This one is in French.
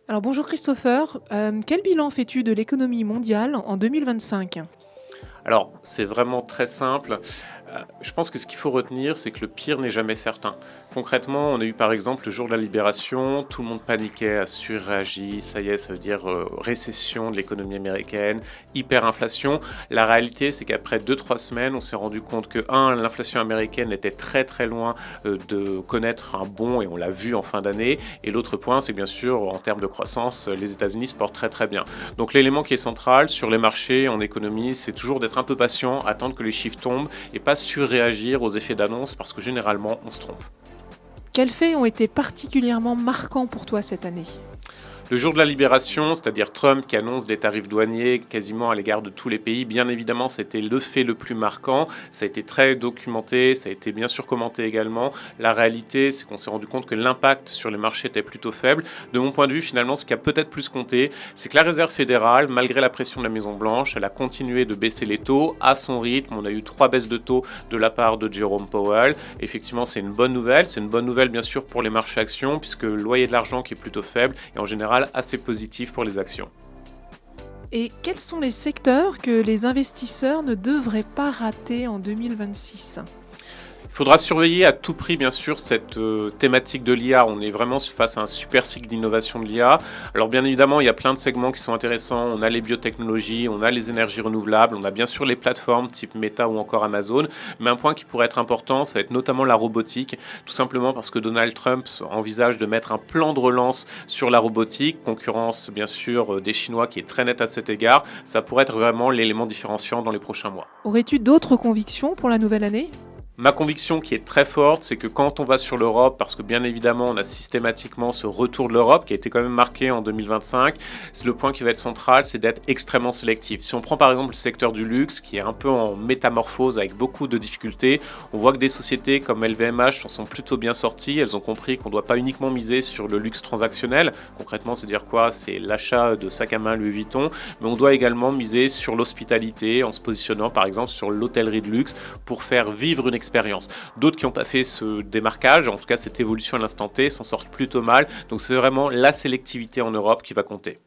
Alors bonjour Christopher, quel bilan fais-tu de l'économie mondiale en 2025? Alors, c'est vraiment très simple. Je pense que ce qu'il faut retenir, c'est que le pire n'est jamais certain. Concrètement, on a eu par exemple le jour de la libération, tout le monde paniquait, a surréagi, ça y est, ça veut dire récession de l'économie américaine, hyperinflation. La réalité, c'est qu'après 2-3 semaines, on s'est rendu compte que, l'inflation américaine était très très loin de connaître un bond, et on l'a vu en fin d'année. Et l'autre point, c'est que bien sûr, en termes de croissance, les États-Unis se portent très très bien. Donc l'élément qui est central sur les marchés, en économie, c'est toujours d'être un peu patient, attendre que les chiffres tombent et pas surréagir aux effets d'annonce parce que généralement on se trompe. Quels faits ont été particulièrement marquants pour toi cette année? Le jour de la libération, c'est-à-dire Trump qui annonce des tarifs douaniers quasiment à l'égard de tous les pays, bien évidemment, c'était le fait le plus marquant. Ça a été très documenté, ça a été bien sûr commenté également. La réalité, c'est qu'on s'est rendu compte que l'impact sur les marchés était plutôt faible. De mon point de vue, finalement, ce qui a peut-être plus compté, c'est que la Réserve fédérale, malgré la pression de la Maison-Blanche, elle a continué de baisser les taux à son rythme. On a eu 3 baisses de taux de la part de Jerome Powell. Effectivement, c'est une bonne nouvelle. C'est une bonne nouvelle, bien sûr, pour les marchés actions, puisque le loyer de l'argent qui est plutôt faible, et en général, assez positif pour les actions. Et quels sont les secteurs que les investisseurs ne devraient pas rater en 2026? Il faudra surveiller à tout prix, bien sûr, cette thématique de l'IA. On est vraiment face à un super cycle d'innovation de l'IA. Alors, bien évidemment, il y a plein de segments qui sont intéressants. On a les biotechnologies, on a les énergies renouvelables, on a bien sûr les plateformes type Meta ou encore Amazon. Mais un point qui pourrait être important, ça va être notamment la robotique, tout simplement parce que Donald Trump envisage de mettre un plan de relance sur la robotique, concurrence, bien sûr, des Chinois qui est très nette à cet égard. Ça pourrait être vraiment l'élément différenciant dans les prochains mois. Aurais-tu d'autres convictions pour la nouvelle année? Ma conviction qui est très forte, c'est que quand on va sur l'Europe, parce que bien évidemment on a systématiquement ce retour de l'Europe qui a été quand même marqué en 2025, le point qui va être central, c'est d'être extrêmement sélectif. Si on prend par exemple le secteur du luxe, qui est un peu en métamorphose avec beaucoup de difficultés, on voit que des sociétés comme LVMH s'en sont plutôt bien sorties. Elles ont compris qu'on ne doit pas uniquement miser sur le luxe transactionnel. Concrètement, c'est dire quoi? C'est l'achat de sacs à main Louis Vuitton, mais on doit également miser sur l'hospitalité en se positionnant par exemple sur l'hôtellerie de luxe pour faire vivre une expérience. D'autres qui n'ont pas fait ce démarquage, en tout cas cette évolution à l'instant T, s'en sortent plutôt mal. Donc c'est vraiment la sélectivité en Europe qui va compter.